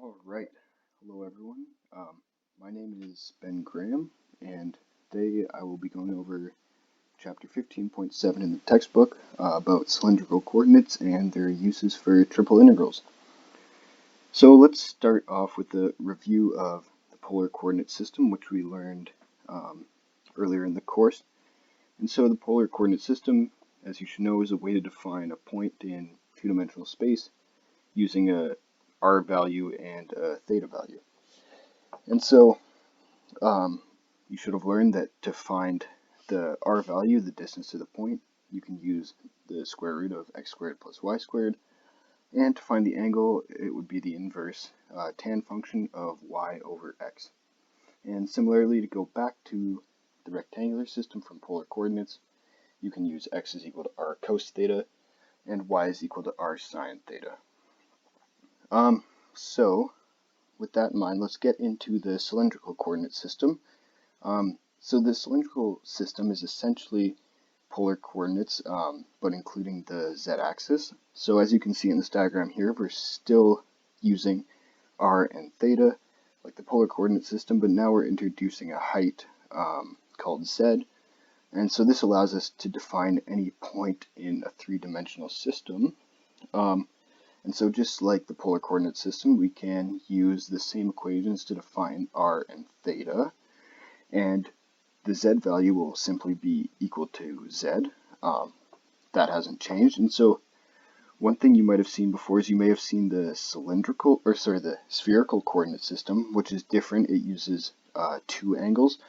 All right. Hello, everyone. My name is Ben Graham, and today I will be going over chapter 15.7 in the textbook about cylindrical coordinates and their uses for triple integrals. So let's start off with a review of the polar coordinate system, which we learned earlier in the course. And so the polar coordinate system, as you should know, is a way to define a point in two-dimensional space using a r value and a theta value. And so you should have learned that to find the r value, the distance to the point, you can use the square root of x squared plus y squared. And to find the angle, it would be the inverse tan function of y over x. And similarly, to go back to the rectangular system from polar coordinates, you can use x is equal to r cos theta and y is equal to r sine theta. So with that in mind, let's get into the cylindrical coordinate system. So the cylindrical system is essentially polar coordinates, but including the z-axis. So as you can see in this diagram here, we're still using r and theta, like the polar coordinate system, but now we're introducing a height called z. And so this allows us to define any point in a three-dimensional system. And so just like the polar coordinate system, we can use the same equations to define r and theta. And the z value will simply be equal to z. That hasn't changed. And so one thing you might have seen before is you may have seen the the spherical coordinate system, which is different. It uses two angles.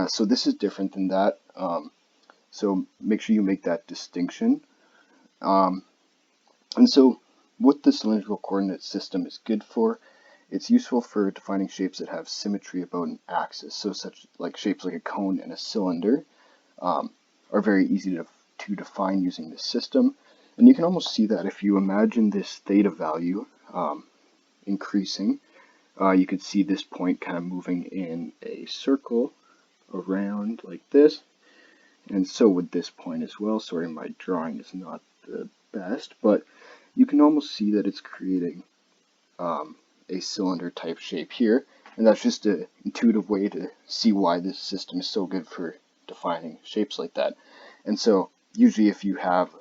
So this is different than that. So make sure you make that distinction. And so what the cylindrical coordinate system is good for, it's useful for defining shapes that have symmetry about an axis. So such like shapes like a cone and a cylinder are very easy to define using this system. And you can almost see that if you imagine this theta value increasing, you could see this point kind of moving in a circle around like this. And so would this point as well. Sorry, my drawing is not the best, but you can almost see that it's creating a cylinder type shape here, and that's just an intuitive way to see why this system is so good for defining shapes like that. And so usually if you have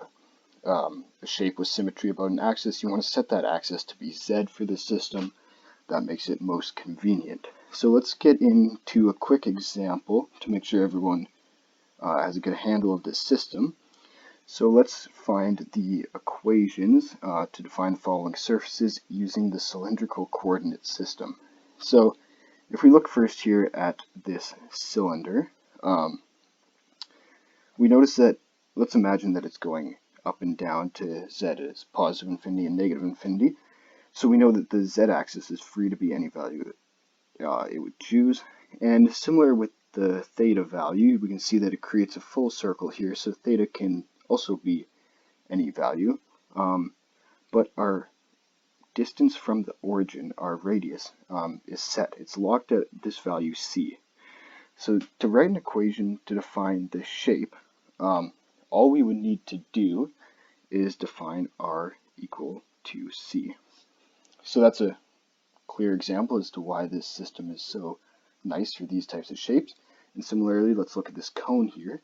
a shape with symmetry about an axis, you want to set that axis to be z for the system. That makes it most convenient. So let's get into a quick example to make sure everyone has a good handle of this system. So let's find the equations to define the following surfaces using the cylindrical coordinate system. So if we look first here at this cylinder, we notice that, let's imagine that it's going up and down to z is positive infinity and negative infinity. So we know that the z-axis is free to be any value it would choose. And similar with the theta value, we can see that it creates a full circle here, so theta can also be any value, but our distance from the origin, our radius, is set. It's locked at this value c. So to write an equation to define this shape, all we would need to do is define r equal to c. So that's a clear example as to why this system is so nice for these types of shapes. And similarly, let's look at this cone here.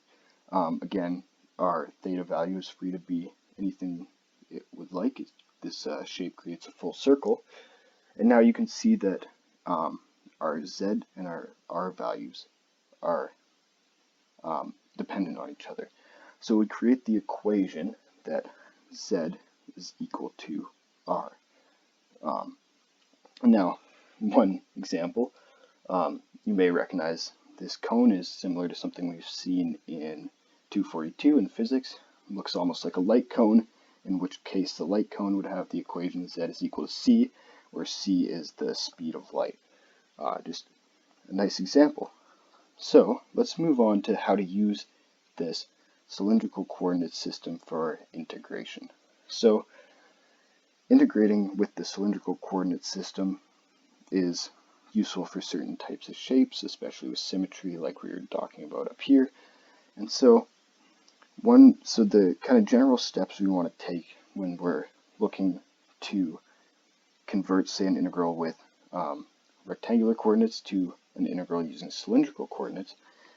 Again, our theta value is free to be anything it would like. This shape creates a full circle. And now you can see that our z and our r values are dependent on each other. So we create the equation that z is equal to r. Now, one example, you may recognize this cone is similar to something we've seen in 242 in physics. It looks almost like a light cone, in which case the light cone would have the equation z is equal to c, where c is the speed of light. Just a nice example. So let's move on to how to use this cylindrical coordinate system for integration. So integrating with the cylindrical coordinate system is useful for certain types of shapes, especially with symmetry like we were talking about up here. And so the kind of general steps we want to take when we're looking to convert, say, an integral with rectangular coordinates to an integral using cylindrical coordinates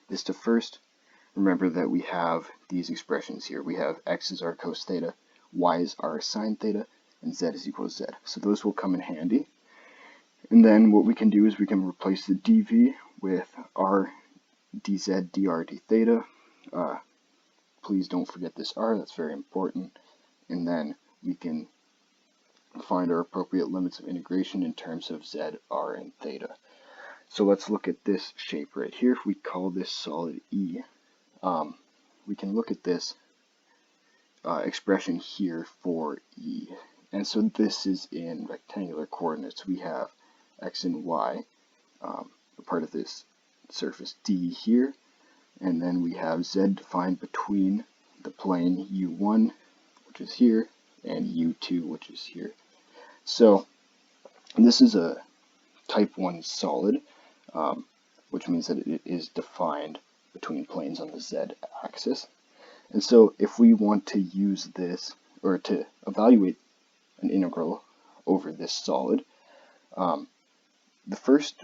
is to first remember that we have these expressions here. We have x is our cos theta, y is our sine theta, and z is equal to z. So those will come in handy. And then what we can do is we can replace the dv with r dz dr d theta. Please don't forget this r, that's very important. And then we can find our appropriate limits of integration in terms of z, r, and theta. So let's look at this shape right here. If we call this solid E, we can look at this expression here for E. And so this is in rectangular coordinates. We have x and y, a part of this surface D here, and then we have z defined between the plane U1, which is here, and U2, which is here. So this is a type 1 solid, which means that it is defined between planes on the z-axis. And so if we want to use this, or to evaluate an integral over this solid, the first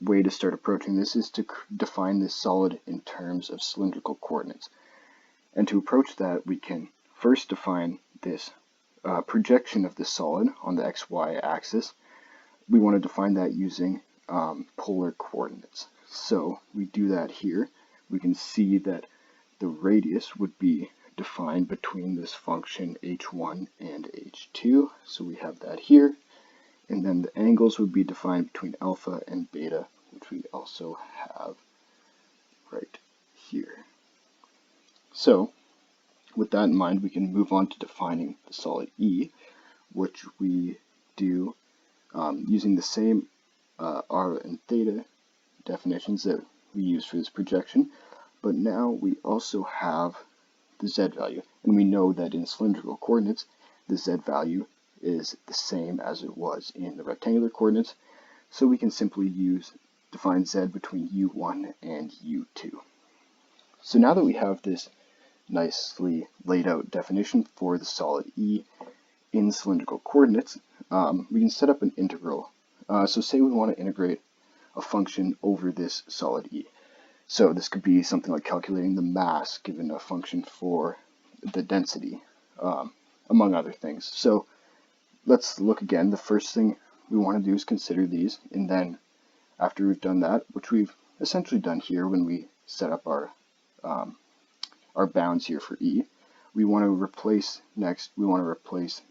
way to start approaching this is to define this solid in terms of cylindrical coordinates. And to approach that, we can first define this projection of the solid on the xy axis. We want to define that using polar coordinates. So we do that here. We can see that the radius would be defined between this function h1 and h2. So we have that here. And then the angles would be defined between alpha and beta, which we also have right here. So with that in mind, we can move on to defining the solid E, which we do using the same r and theta definitions that we use for this projection, but now we also have the z value, and we know that in cylindrical coordinates the z value is the same as it was in the rectangular coordinates, so we can simply define z between u1 and u2. So now that we have this nicely laid out definition for the solid E in cylindrical coordinates, we can set up an integral. So say we want to integrate a function over this solid E. So this could be something like calculating the mass given a function for the density, among other things. So let's look again. The first thing we want to do is consider these, and then after we've done that, which we've essentially done here when we set up our bounds here for E, we want to replace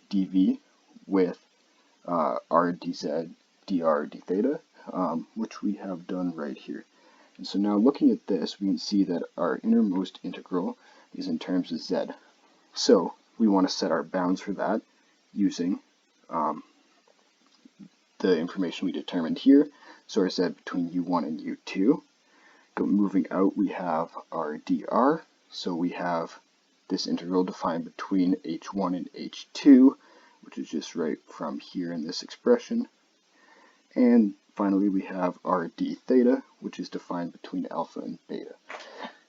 dv with r dz dr d theta, which we have done right here. And so now looking at this, we can see that our innermost integral is in terms of z. So we want to set our bounds for that using the information we determined here. So our z between u1 and u2. Moving out, we have our dr. So we have this integral defined between h1 and h2, which is just right from here in this expression. And finally, we have our d theta, which is defined between alpha and beta.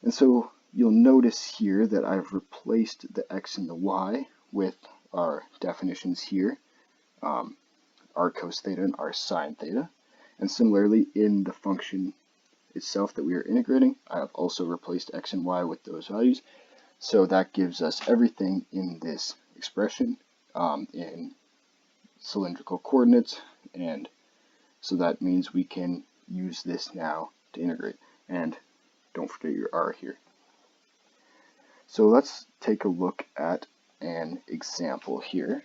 And so you'll notice here that I've replaced the x and the y with our definitions here, r cos theta and r sine theta. And similarly, in the function itself that we are integrating, I have also replaced x and y with those values. So that gives us everything in this expression in cylindrical coordinates, and so that means we can use this now to integrate. And don't forget your r here. So let's take a look at an example here.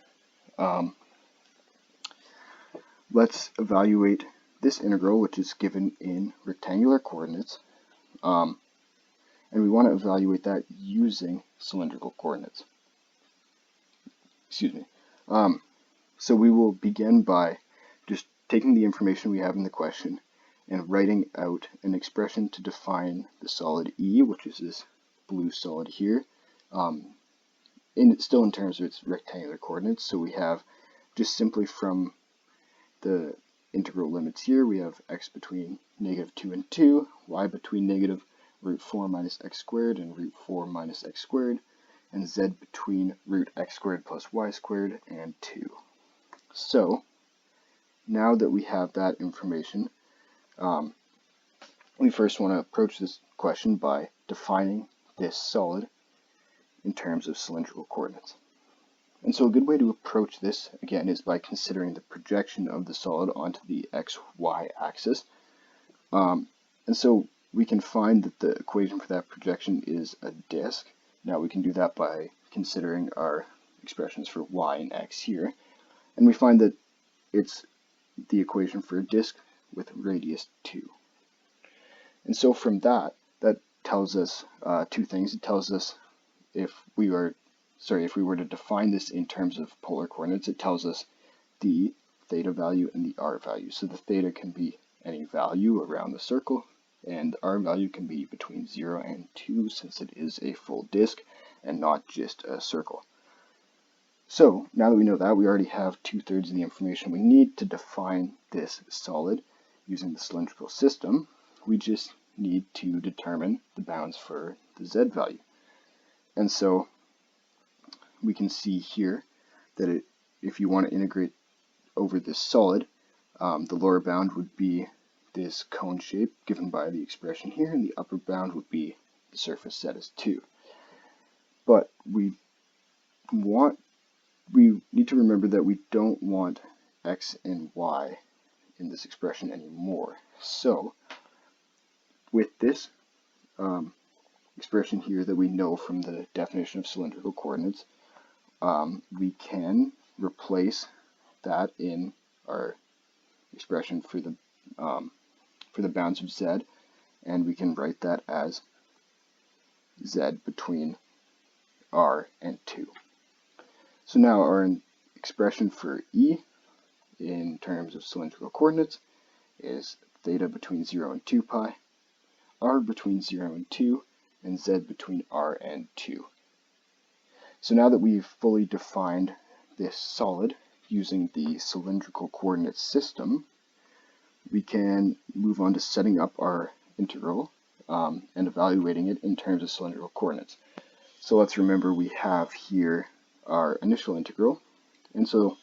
Let's evaluate this integral, which is given in rectangular coordinates, and we want to evaluate that using cylindrical coordinates. Excuse me. So we will begin by just taking the information we have in the question and writing out an expression to define the solid E, which is this blue solid here, still in terms of its rectangular coordinates. So we have just simply from the integral limits here, we have x between -2 and 2, y between -√4 minus x squared and √4 minus x squared, and z between √x squared plus y squared and 2. So now that we have that information, we first want to approach this question by defining this solid in terms of cylindrical coordinates. And so a good way to approach this, again, is by considering the projection of the solid onto the xy axis. And so we can find that the equation for that projection is a disk. Now we can do that by considering our expressions for y and x here. And we find that it's the equation for a disk with radius 2. And so from that tells us two things. It tells us if we were to define this in terms of polar coordinates, it tells us the theta value and the r value. So the theta can be any value around the circle, and the r value can be between 0 and 2 since it is a full disk and not just a circle. So now that we know that, we already have 2/3 of the information we need to define this solid using the cylindrical system. We just need to determine the bounds for the z value. And so we can see here that if you want to integrate over this solid, the lower bound would be this cone shape given by the expression here, and the upper bound would be the surface z is 2. But we need to remember that we don't want x and y in this expression anymore. So with this expression here that we know from the definition of cylindrical coordinates, we can replace that in our expression for the bounds of z, and we can write that as z between r and 2. So now our expression for E in terms of cylindrical coordinates is theta between 0 and 2 pi, r between 0 and 2, and z between r and 2. So now that we've fully defined this solid using the cylindrical coordinate system, we can move on to setting up our integral and evaluating it in terms of cylindrical coordinates. So let's remember we have here our initial integral, and so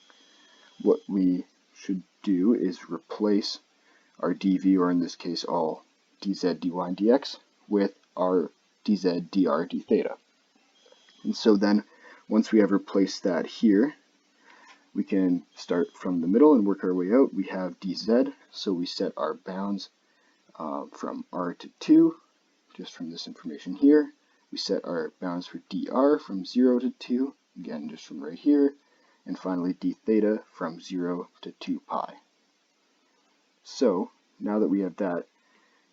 what we should do is replace our dv, or in this case all dz, dy, and dx, with our dz, dr, d theta. And so then once we have replaced that here, we can start from the middle and work our way out. We have dz, so we set our bounds from r to 2, just from this information here. We set our bounds for dr from 0 to 2, again just from right here, and finally d theta from 0 to 2 pi. So now that we have that,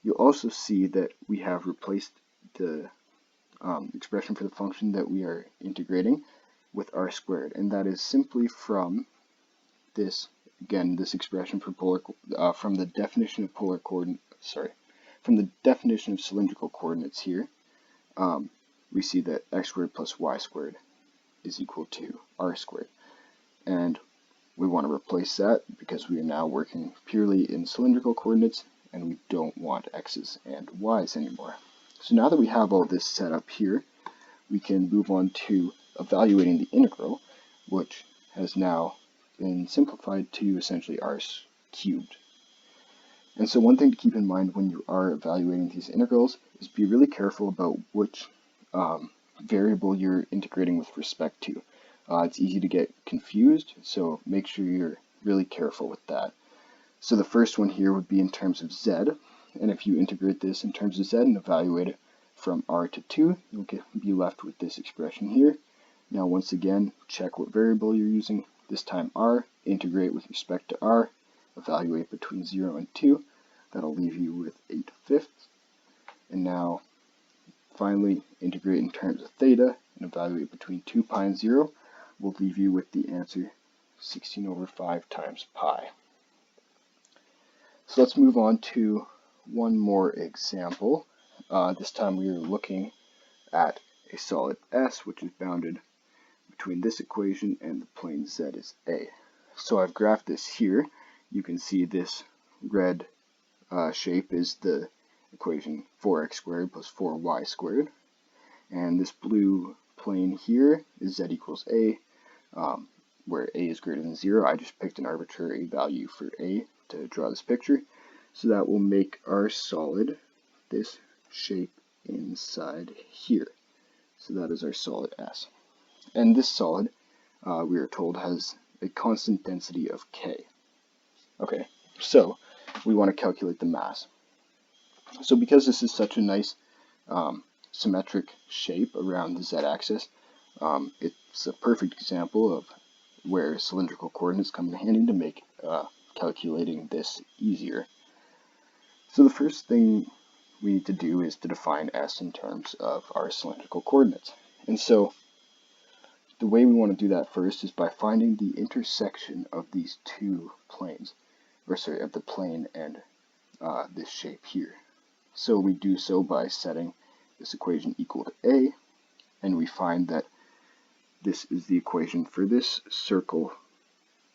you'll also see that we have replaced the expression for the function that we are integrating with r squared, and that is simply from this, again, this expression for from the definition of from the definition of cylindrical coordinates here. We see that x squared plus y squared is equal to r squared, and we want to replace that because we are now working purely in cylindrical coordinates and we don't want x's and y's anymore. So now that we have all this set up here, we can move on to evaluating the integral, which has now been simplified to essentially r cubed. And so one thing to keep in mind when you are evaluating these integrals is be really careful about which variable you're integrating with respect to. It's easy to get confused, so make sure you're really careful with that. So the first one here would be in terms of z, and if you integrate this in terms of z and evaluate it from r to 2, you'll be left with this expression here. Now once again, check what variable you're using, this time r, integrate with respect to r, evaluate between 0 and 2, that'll leave you with 8/5, and now finally integrate in terms of theta and evaluate between 2 pi and 0, will leave you with the answer 16/5 times pi. So let's move on to one more example. This time we are looking at a solid S, which is bounded between this equation and the plane Z is A. So I've graphed this here. You can see this red shape is the equation 4x squared plus 4y squared. And this blue plane here is Z equals A, where a is greater than 0, I just picked an arbitrary value for a to draw this picture. So that will make our solid this shape inside here. So that is our solid S. And this solid, we are told, has a constant density of K. Okay, so we want to calculate the mass. So because this is such a nice symmetric shape around the z-axis, it's a perfect example of where cylindrical coordinates come in handy to make calculating this easier. So the first thing we need to do is to define S in terms of our cylindrical coordinates. And so the way we want to do that first is by finding the intersection of these two planes, or sorry, of the plane and this shape here. So we do so by setting this equation equal to A, and we find that this is the equation for this circle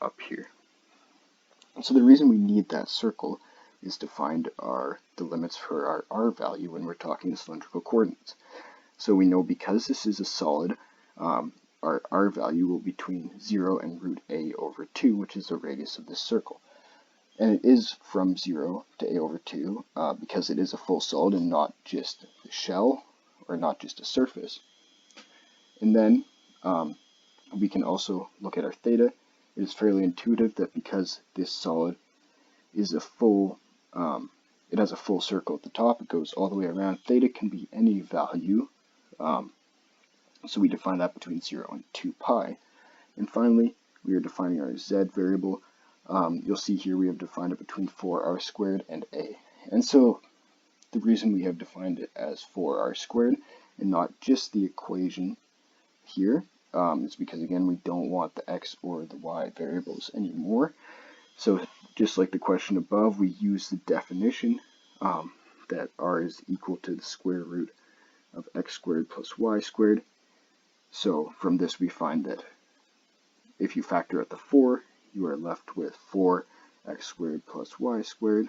up here. And so the reason we need that circle is to find the limits for our R value when we're talking cylindrical coordinates. So we know because this is a solid, our R value will be between 0 and root A over 2, which is the radius of this circle. And it is from 0 to A over 2 because it is a full solid and not just a shell or not just a surface. And then we can also look at our theta. It is fairly intuitive that because this solid is a full, it has a full circle at the top, it goes all the way around. Theta can be any value, so we define that between 0 and 2 pi. And finally, we are defining our z variable. You'll see here we have defined it between 4r squared and a. And so the reason we have defined it as 4r squared and not just the equation here is because, again, we don't want the x or the y variables anymore. So just like the question above, we use the definition that r is equal to the square root of x squared plus y squared. So from this we find that if you factor out the 4, you are left with 4x squared plus y squared,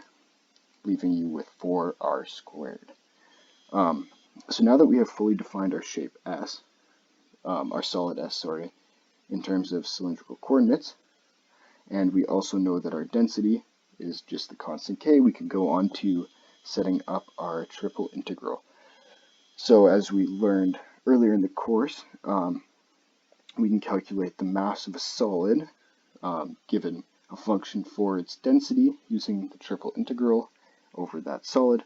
leaving you with 4r squared. So now that we have fully defined our shape S, our solid S, sorry, in terms of cylindrical coordinates, and we also know that our density is just the constant K, we can go on to setting up our triple integral. So as we learned earlier in the course, we can calculate the mass of a solid given a function for its density using the triple integral over that solid.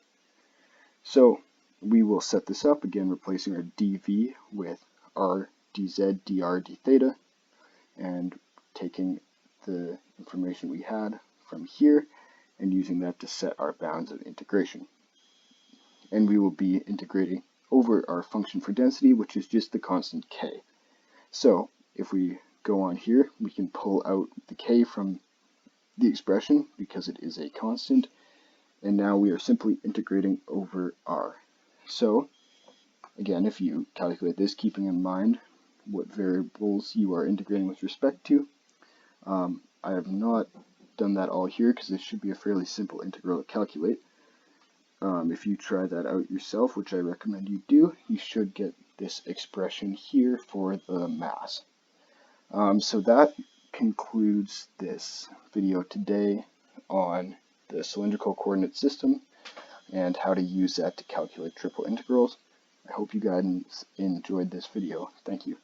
So we will set this up, again replacing our dv with r dz dr d theta, and taking the information we had from here and using that to set our bounds of integration. And we will be integrating over our function for density, which is just the constant k. So if we go on here, we can pull out the k from the expression because it is a constant, and now we are simply integrating over r. So again, if you calculate this, keeping in mind what variables you are integrating with respect to, I have not done that all here because this should be a fairly simple integral to calculate. If you try that out yourself, which I recommend you do, you should get this expression here for the mass. So that concludes this video today on the cylindrical coordinate system and how to use that to calculate triple integrals. I hope you guys enjoyed this video. Thank you.